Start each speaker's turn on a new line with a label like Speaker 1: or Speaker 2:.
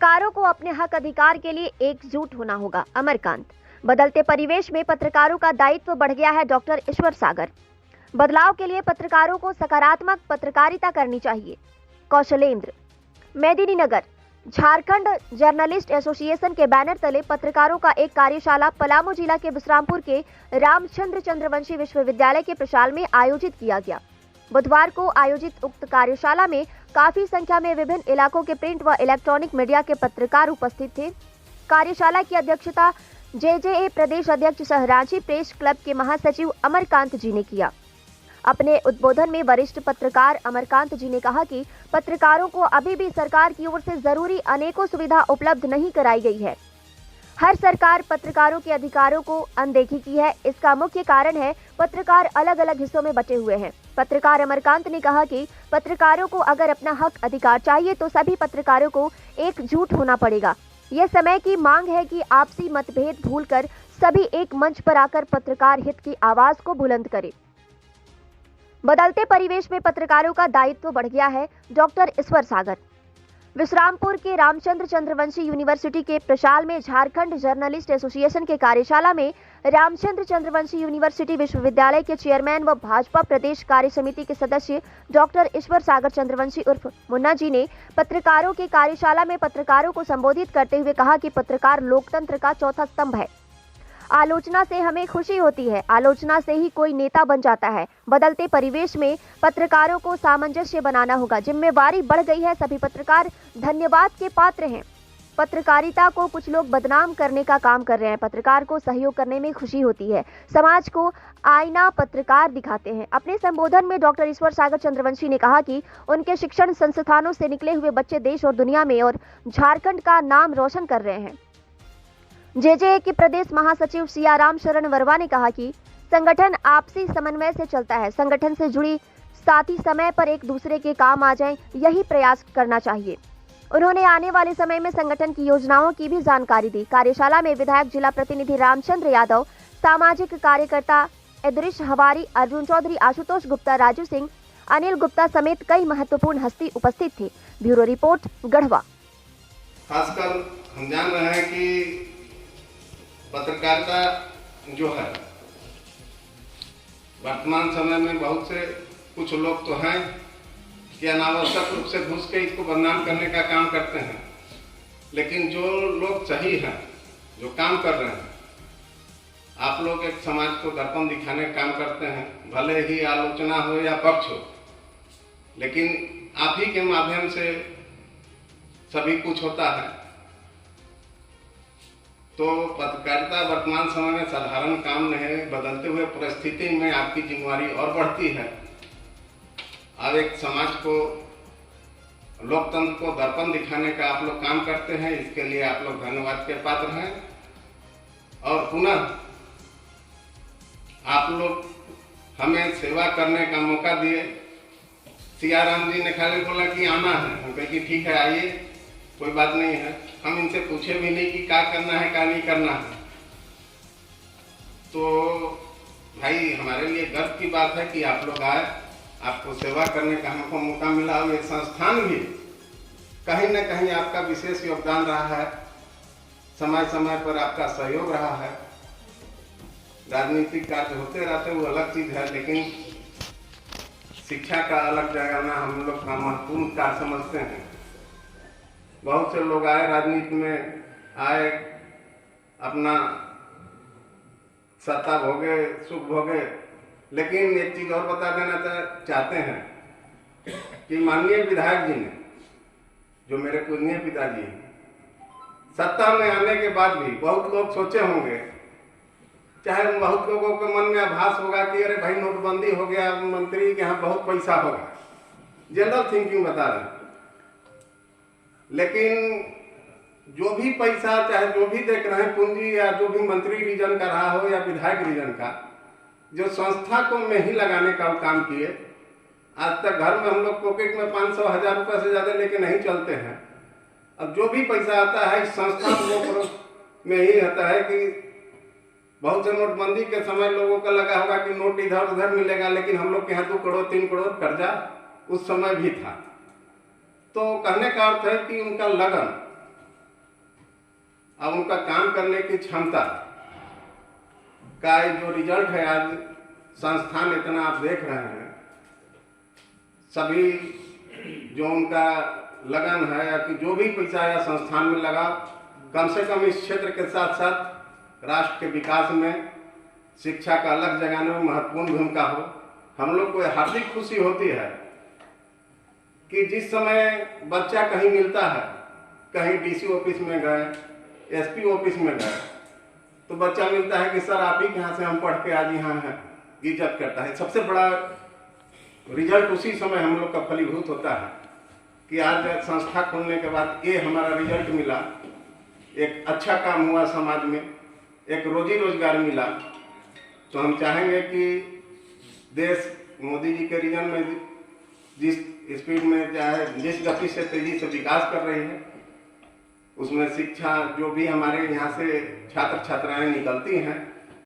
Speaker 1: पत्रकारों को अपने हक अधिकार के लिए एकजुट होना होगा। अमरकांत। बदलते परिवेश में पत्रकारों का दायित्व बढ़ गया है। डॉक्टर ईश्वर सागर। बदलाव के लिए पत्रकारों को सकारात्मक पत्रकारिता करनी चाहिए। कौशलेंद्र। मेदिनीनगर। झारखंड जर्नलिस्ट एसोसिएशन के बैनर तले पत्रकारों का एक कार्यशाला पलामू जिला के बिश्रामपुर के रामचंद्र चंद्रवंशी विश्वविद्यालय के प्रशाल में आयोजित किया गया। बुधवार को आयोजित उक्त कार्यशाला में काफी संख्या में विभिन्न इलाकों के प्रिंट व इलेक्ट्रॉनिक मीडिया के पत्रकार उपस्थित थे। कार्यशाला की अध्यक्षता जेजेए प्रदेश अध्यक्ष सह रांची प्रेस क्लब के महासचिव अमरकांत जी ने किया। अपने उद्बोधन में वरिष्ठ पत्रकार अमरकांत जी ने कहा कि पत्रकारों को अभी भी सरकार की ओर से जरूरी अनेकों सुविधा उपलब्ध नहीं कराई गई है। हर सरकार पत्रकारों के अधिकारों को अनदेखी की है। इसका मुख्य कारण है पत्रकार अलग अलग हिस्सों में बटे हुए हैं। पत्रकार अमरकांत ने कहा कि पत्रकारों को अगर अपना हक अधिकार चाहिए तो सभी पत्रकारों को एकजुट होना पड़ेगा। यह समय की मांग है कि आपसी मतभेद भूलकर सभी एक मंच पर आकर पत्रकार हित की आवाज को बुलंद करें। बदलते परिवेश में पत्रकारों का दायित्व बढ़ गया है। डॉक्टर ईश्वर सागर। विश्रामपुर के रामचंद्र चंद्रवंशी यूनिवर्सिटी के प्रशाल में झारखंड जर्नलिस्ट एसोसिएशन के कार्यशाला में रामचंद्र चंद्रवंशी यूनिवर्सिटी विश्वविद्यालय के चेयरमैन व भाजपा प्रदेश कार्य समिति के सदस्य डॉक्टर ईश्वर सागर चंद्रवंशी उर्फ मुन्ना जी ने पत्रकारों के कार्यशाला में पत्रकारों को संबोधित करते हुए कहा कि पत्रकार लोकतंत्र का चौथा स्तंभ है। आलोचना से हमें खुशी होती है, आलोचना से ही कोई नेता बन जाता है। बदलते परिवेश में पत्रकारों को सामंजस्य बनाना होगा। जिम्मेवारी बढ़ गई है, सभी पत्रकार धन्यवाद के पात्र हैं। पत्रकारिता को कुछ लोग बदनाम करने का काम कर रहे हैं। पत्रकार को सहयोग करने में खुशी होती है। समाज को आईना पत्रकार दिखाते हैं। अपने संबोधन में डॉक्टर ईश्वर सागर चंद्रवंशी ने कहा कि उनके शिक्षण संस्थानों से निकले हुए बच्चे देश और दुनिया में और झारखंड का नाम रोशन कर रहे हैं। जेजेए के प्रदेश महासचिव सियाराम शरण वर्मा ने कहा कि संगठन आपसी समन्वय से चलता है। संगठन से जुड़ी साथी समय पर एक दूसरे के काम आ जाएं, यही प्रयास करना चाहिए। उन्होंने आने वाले समय में संगठन की योजनाओं की भी जानकारी दी। कार्यशाला में विधायक जिला प्रतिनिधि रामचंद्र यादव, सामाजिक कार्यकर्ता इदरीश हवारी, अर्जुन चौधरी, आशुतोष गुप्ता, राजू सिंह, अनिल गुप्ता समेत कई महत्वपूर्ण हस्ती उपस्थित थे। Bureau report, Garhwa.
Speaker 2: खासकर हम जान रहे हैं कि पत्रकारिता जो है वर्तमान समय में बहुत से कुछ लोग तो हैं कि अनावश्यक रूप से घुस के इसको बदनाम करने का काम करते हैं, लेकिन जो लोग सही हैं, जो काम कर रहे हैं, आप लोग एक समाज को दर्पण दिखाने का काम करते हैं। भले ही आलोचना हो या पक्ष हो, लेकिन आप ही के माध्यम से सभी कुछ होता है। तो पत्रकारिता वर्तमान समय में साधारण काम नहीं है। बदलते हुए परिस्थिति में आपकी जिम्मेवारी और बढ़ती है। अब एक समाज को, लोकतंत्र को दर्पण दिखाने का आप लोग काम करते हैं। इसके लिए आप लोग धन्यवाद के पात्र हैं। और पुनः आप लोग हमें सेवा करने का मौका दिए। सियाराम जी ने खाली बोला कि आना है, हम कहे कि ठीक है आइए, कोई बात नहीं है। हम इनसे पूछे भी नहीं कि क्या करना है क्या नहीं करना है। तो भाई हमारे लिए गर्व की बात है कि आप लोग आए, आपको सेवा करने का हमको मौका मिला। और ये संस्थान भी कहीं न कहीं आपका विशेष योगदान रहा है। समय समय पर आपका सहयोग रहा है। राजनीतिक कार्य होते रहते वो अलग चीज है, लेकिन शिक्षा का अलग जगह हम लोग का महत्वपूर्ण कार्य समझते हैं। बहुत से लोग आए, राजनीति में आए, अपना सत्ता भोगे, सुख भोगे, लेकिन एक चीज और बता देना चाहते हैं कि माननीय विधायक जी ने, जो मेरे पूजनीय पिताजी हैं, सत्ता में आने के बाद भी बहुत लोग सोचे होंगे, चाहे बहुत लोगों के मन में आभास होगा कि अरे भाई नोटबंदी हो गया, मंत्री के यहाँ बहुत पैसा होगा, जनरल थिंकिंग बता रहे हैं। लेकिन जो भी पैसा, चाहे जो भी देख रहे हैं पूंजी, या जो भी मंत्री रीजन का रहा हो या विधायक रीजन का, जो संस्था को में ही लगाने का काम किए। आज तक घर में हम लोग पॉकेट में 500-1000 रुपये से ज़्यादा लेके नहीं चलते हैं। अब जो भी पैसा आता है इस संस्था में ही आता है। कि बहुत से नोटबंदी के समय लोगों का लगा होगा कि नोट इधर उधर मिलेगा, लेकिन हम लोग के यहाँ 2 करोड़ 3 करोड़ कर्जा उस समय भी था। तो कहने का अर्थ है कि उनका लगन अब उनका काम करने की क्षमता का जो रिजल्ट है, आज संस्थान इतना आप देख रहे हैं, सभी जो उनका लगन है या कि जो भी पैसा या संस्थान में लगा, कम से कम इस क्षेत्र के साथ साथ राष्ट्र के विकास में, शिक्षा का अलग जगाने में महत्वपूर्ण भूमिका हो। हम लोग को हार्दिक खुशी होती है कि जिस समय बच्चा कहीं मिलता है, कहीं डीसी ऑफिस में गए, एसपी ऑफिस में गए, तो बच्चा मिलता है कि सर आप ही के यहाँ से हम पढ़ के आज यहाँ हैं, इज्जत करता है। सबसे बड़ा रिजल्ट उसी समय हम लोग का फलीभूत होता है कि आज संस्था खोलने के बाद ये हमारा रिजल्ट मिला, एक अच्छा काम हुआ, समाज में एक रोजी रोजगार मिला। तो हम चाहेंगे कि देश मोदी जी के रीजन में जिस स्पीड में चाहे जिस गति से तेजी से विकास कर रही है, उसमें शिक्षा जो भी हमारे यहाँ से छात्र छात्राएं निकलती हैं